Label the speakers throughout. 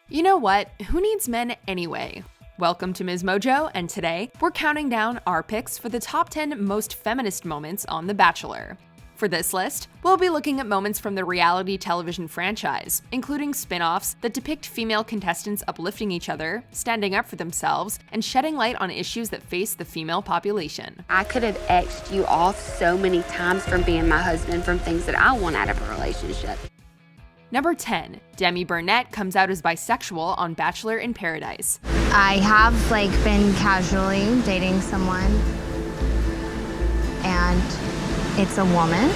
Speaker 1: You know what? Who needs men anyway? Welcome to MsMojo, and today, we're counting down our picks for the top 10 most feminist moments on The Bachelor. For this list, we'll be looking at moments from the reality television franchise, including spin-offs that depict female contestants uplifting each other, standing up for themselves, and shedding light on issues that face the female population.
Speaker 2: I could have X'd you off so many times from being my husband from things that I want out of a relationship.
Speaker 1: Number 10. Demi Burnett comes out as bisexual on Bachelor in Paradise.
Speaker 3: I have been casually dating someone, and it's a woman.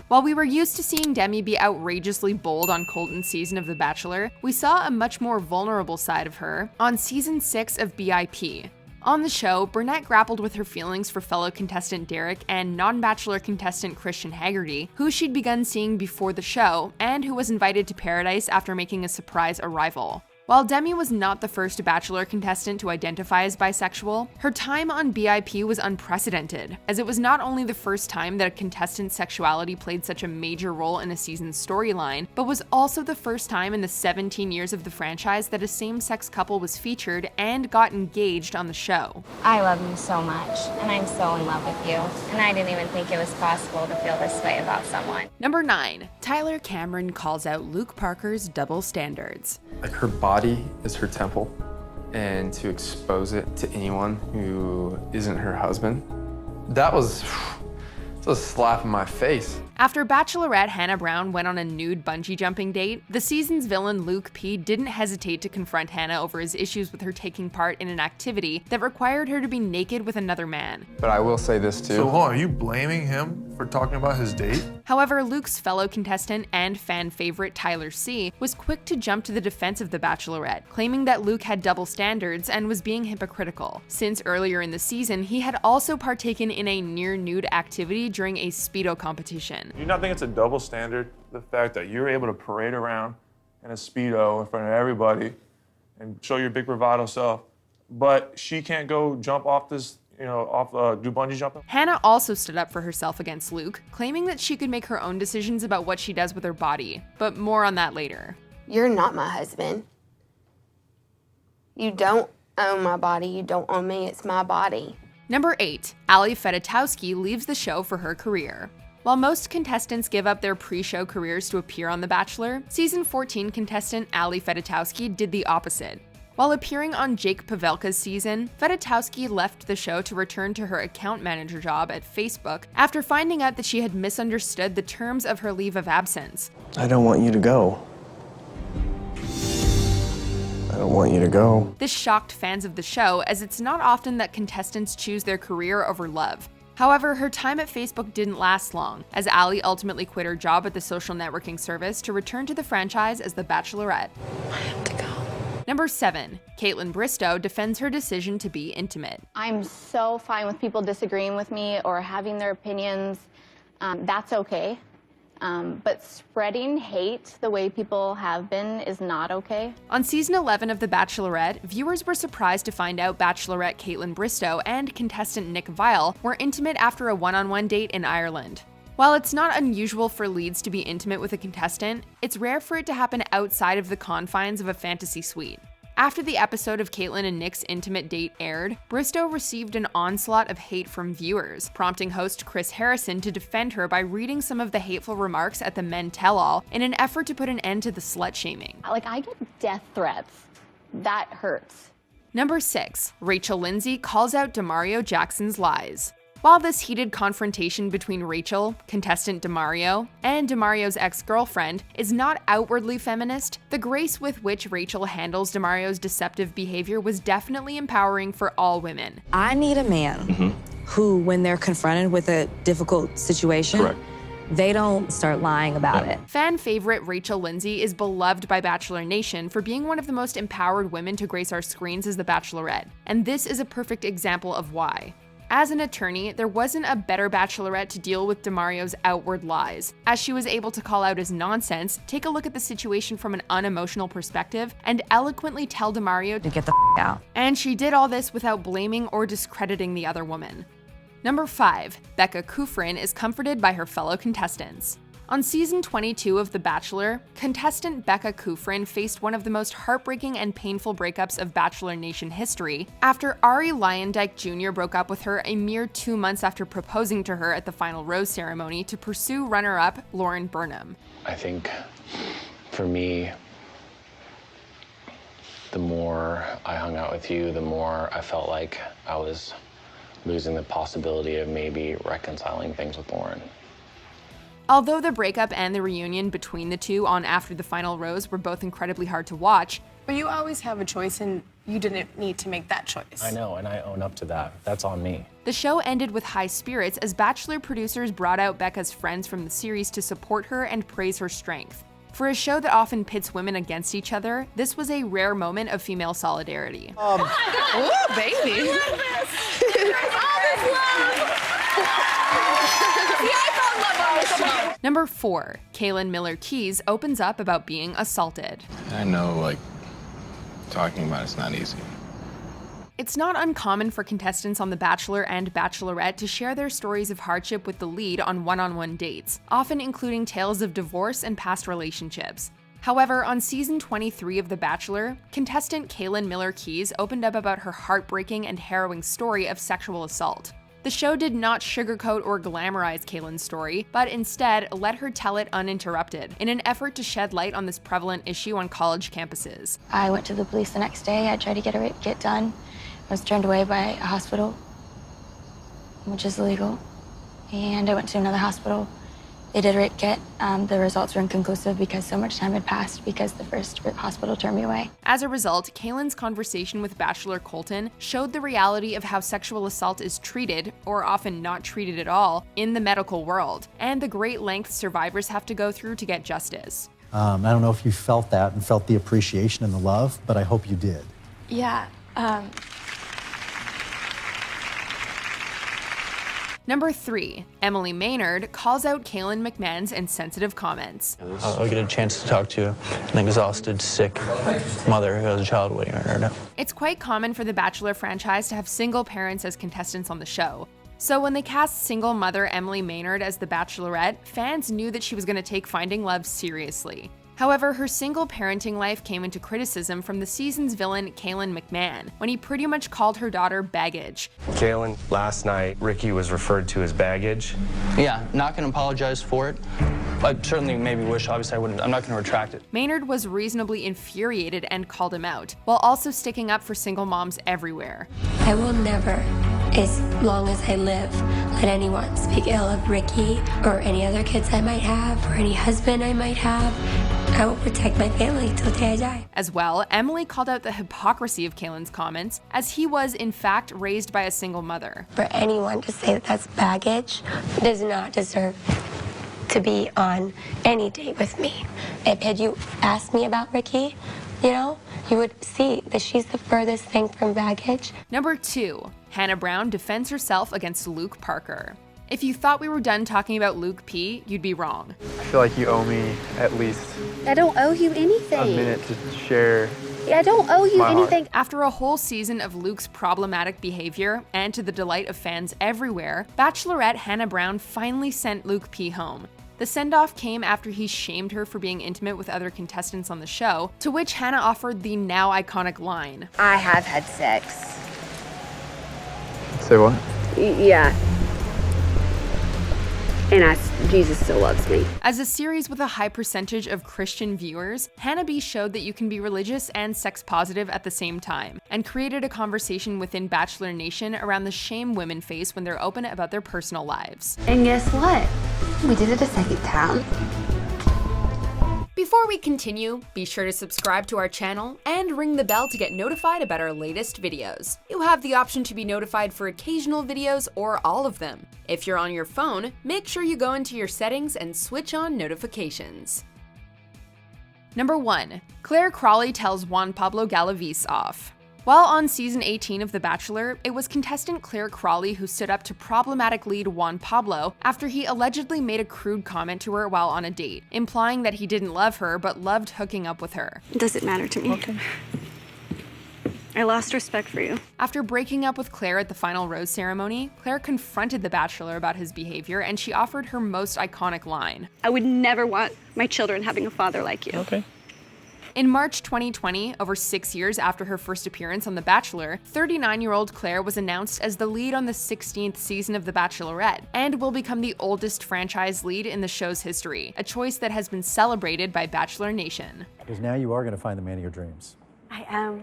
Speaker 1: While we were used to seeing Demi be outrageously bold on Colton's season of The Bachelor, we saw a much more vulnerable side of her on season 6 of BIP. On the show, Burnett grappled with her feelings for fellow contestant Derek and non-Bachelor contestant Christian Haggerty, who she'd begun seeing before the show, and who was invited to Paradise after making a surprise arrival. While Demi was not the first Bachelor contestant to identify as bisexual, her time on BIP was unprecedented, as it was not only the first time that a contestant's sexuality played such a major role in a season's storyline, but was also the first time in the 17 years of the franchise that a same-sex couple was featured and got engaged on the show.
Speaker 3: I love you so much, and I'm so in love with you. And I didn't even think it was possible to feel this way about someone.
Speaker 1: Number 9. Tyler Cameron calls out Luke Parker's double standards.
Speaker 4: Her body is her temple, and to expose it to anyone who isn't her husband, that was a slap in my face.
Speaker 1: After Bachelorette Hannah Brown went on a nude bungee jumping date, the season's villain Luke P didn't hesitate to confront Hannah over his issues with her taking part in an activity that required her to be naked with another man.
Speaker 4: But I will say this too.
Speaker 5: So hold on, are you blaming him for talking about his date?
Speaker 1: However, Luke's fellow contestant and fan favorite Tyler C was quick to jump to the defense of the Bachelorette, claiming that Luke had double standards and was being hypocritical, since earlier in the season he had also partaken in a near-nude activity during a Speedo competition.
Speaker 5: Do you not think it's a double standard, the fact that you're able to parade around in a Speedo in front of everybody and show your big bravado self, but she can't go jump off this, do bungee jumping?
Speaker 1: Hannah also stood up for herself against Luke, claiming that she could make her own decisions about what she does with her body, but more on that later.
Speaker 2: You're not my husband. You don't own my body. You don't own me. It's my body.
Speaker 1: Number 8. Fedotowsky leaves the show for her career. While most contestants give up their pre-show careers to appear on The Bachelor, season 14 contestant Fedotowsky did the opposite. While appearing on Jake Pavelka's season, Fedotowsky left the show to return to her account manager job at Facebook after finding out that she had misunderstood the terms of her leave of absence.
Speaker 6: I don't want you to go. I don't want you to go.
Speaker 1: This shocked fans of the show, as it's not often that contestants choose their career over love. However, her time at Facebook didn't last long, as Ali ultimately quit her job at the social networking service to return to the franchise as the Bachelorette.
Speaker 2: I have to go.
Speaker 1: Number 7. Kaitlyn Bristowe defends her decision to be intimate.
Speaker 3: I'm so fine with people disagreeing with me or having their opinions. That's okay. But spreading hate the way people have been is not okay.
Speaker 1: On season 11 of The Bachelorette, viewers were surprised to find out Bachelorette Kaitlyn Bristowe and contestant Nick Viall were intimate after a one-on-one date in Ireland. While it's not unusual for leads to be intimate with a contestant, it's rare for it to happen outside of the confines of a fantasy suite. After the episode of Kaitlyn and Nick's intimate date aired, Bristowe received an onslaught of hate from viewers, prompting host Chris Harrison to defend her by reading some of the hateful remarks at the Men Tell-All in an effort to put an end to the slut-shaming.
Speaker 3: I get death threats. That hurts.
Speaker 1: Number 6. Rachel Lindsay calls out DeMario Jackson's lies. While this heated confrontation between Rachel, contestant DeMario, and DeMario's ex-girlfriend is not outwardly feminist, the grace with which Rachel handles DeMario's deceptive behavior was definitely empowering for all women.
Speaker 7: I need a man who, when they're confronted with a difficult situation, they don't start lying about it.
Speaker 1: Fan favorite Rachel Lindsay is beloved by Bachelor Nation for being one of the most empowered women to grace our screens as the Bachelorette, and this is a perfect example of why. As an attorney, there wasn't a better Bachelorette to deal with DeMario's outward lies, as she was able to call out his nonsense, take a look at the situation from an unemotional perspective, and eloquently tell DeMario
Speaker 7: To get the out.
Speaker 1: And she did all this without blaming or discrediting the other woman. Number 5. Becca Kufrin is comforted by her fellow contestants. On season 22 of The Bachelor, contestant Becca Kufrin faced one of the most heartbreaking and painful breakups of Bachelor Nation history after Ari Lyondike Jr. broke up with her a mere 2 months after proposing to her at the final rose ceremony to pursue runner-up Lauren Burnham.
Speaker 8: I think for me, the more I hung out with you, the more I felt like I was losing the possibility of maybe reconciling things with Lauren.
Speaker 1: Although the breakup and the reunion between the two on After the Final Rose were both incredibly hard to watch,
Speaker 9: but you always have a choice and you didn't need to make that choice.
Speaker 8: I know, and I own up to that. That's on me.
Speaker 1: the show ended with high spirits as Bachelor producers brought out Becca's friends from the series to support her and praise her strength. For a show that often pits women against each other, this was a rare moment of female solidarity.
Speaker 9: Oh my God! Ooh, baby! I love this! There's all this love!
Speaker 1: Number 4, Kailyn Miller-Keyes opens up about being assaulted.
Speaker 10: I know, talking about it's not easy.
Speaker 1: It's not uncommon for contestants on The Bachelor and Bachelorette to share their stories of hardship with the lead on one-on-one dates, often including tales of divorce and past relationships. However, on season 23 of The Bachelor, contestant Kailyn Miller-Keyes opened up about her heartbreaking and harrowing story of sexual assault. The show did not sugarcoat or glamorize Kailyn's story, but instead let her tell it uninterrupted, in an effort to shed light on this prevalent issue on college campuses.
Speaker 11: I went to the police the next day. I tried to get a rape kit done. I was turned away by a hospital, which is illegal. And I went to another hospital. They did a rape kit. The results were inconclusive because so much time had passed because the first hospital turned me away.
Speaker 1: As a result, Kailyn's conversation with Bachelor Colton showed the reality of how sexual assault is treated, or often not treated at all, in the medical world, and the great lengths survivors have to go through to get justice.
Speaker 12: I don't know if you felt that and felt the appreciation and the love, but I hope you did.
Speaker 11: Yeah.
Speaker 1: Number 3, Emily Maynard calls out Kailyn McMahon's insensitive comments.
Speaker 13: I'll get a chance to talk to an exhausted, sick mother who has a child waiting on her now.
Speaker 1: It's quite common for the Bachelor franchise to have single parents as contestants on the show. So when they cast single mother Emily Maynard as the Bachelorette, fans knew that she was going to take finding love seriously. However, her single parenting life came into criticism from the season's villain, Kailyn McMahon, when he pretty much called her daughter baggage.
Speaker 14: Kailyn, last night, Ricky was referred to as baggage.
Speaker 13: Yeah, not going to apologize for it. I certainly maybe wish, obviously I wouldn't, I'm not going to retract it.
Speaker 1: Maynard was reasonably infuriated and called him out, while also sticking up for single moms everywhere.
Speaker 15: I will never, as long as I live, let anyone speak ill of Ricky or any other kids I might have or any husband I might have. I will protect my family till the day I die.
Speaker 1: As well, Emily called out the hypocrisy of Kailyn's comments, as he was, in fact, raised by a single mother.
Speaker 15: For anyone to say that that's baggage does not deserve to be on any date with me. Had you asked me about Ricky, you would see that she's the furthest thing from baggage.
Speaker 1: Number 2, Hannah Brown defends herself against Luke Parker. If you thought we were done talking about Luke P, you'd be wrong.
Speaker 4: I feel like you owe me at least
Speaker 2: I don't owe you anything.
Speaker 4: a minute to share.
Speaker 2: I don't owe you
Speaker 4: My heart.
Speaker 2: anything.
Speaker 1: After a whole season of Luke's problematic behavior, and to the delight of fans everywhere, Bachelorette Hannah Brown finally sent Luke P home. The send-off came after he shamed her for being intimate with other contestants on the show, to which Hannah offered the now iconic line.
Speaker 2: I have had sex.
Speaker 4: Say what?
Speaker 2: Yeah. And Jesus still loves me.
Speaker 1: As a series with a high percentage of Christian viewers, Hannah B showed that you can be religious and sex positive at the same time, and created a conversation within Bachelor Nation around the shame women face when they're open about their personal lives.
Speaker 2: And guess what? We did it a second time.
Speaker 1: Before we continue, be sure to subscribe to our channel and ring the bell to get notified about our latest videos. You have the option to be notified for occasional videos or all of them. If you're on your phone, make sure you go into your settings and switch on notifications. Number 1, Claire Crawley tells Juan Pablo Galaviz off. While on season 18 of The Bachelor, it was contestant Claire Crawley who stood up to problematic lead Juan Pablo after he allegedly made a crude comment to her while on a date, implying that he didn't love her but loved hooking up with her.
Speaker 16: Does it matter to me?
Speaker 9: Okay.
Speaker 16: I lost respect for you.
Speaker 1: After breaking up with Claire at the final rose ceremony, Claire confronted The Bachelor about his behavior, and she offered her most iconic line.
Speaker 16: I would never want my children having a father like you.
Speaker 10: Okay.
Speaker 1: In March 2020, over 6 years after her first appearance on The Bachelor, 39-year-old Claire was announced as the lead on the 16th season of The Bachelorette, and will become the oldest franchise lead in the show's history, a choice that has been celebrated by Bachelor Nation.
Speaker 12: Because now you are going to find the man of your dreams.
Speaker 16: I am.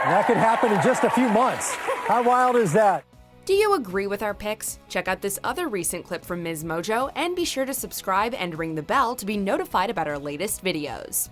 Speaker 12: And that could happen in just a few months. How wild is that?
Speaker 1: Do you agree with our picks? Check out this other recent clip from MsMojo, and be sure to subscribe and ring the bell to be notified about our latest videos.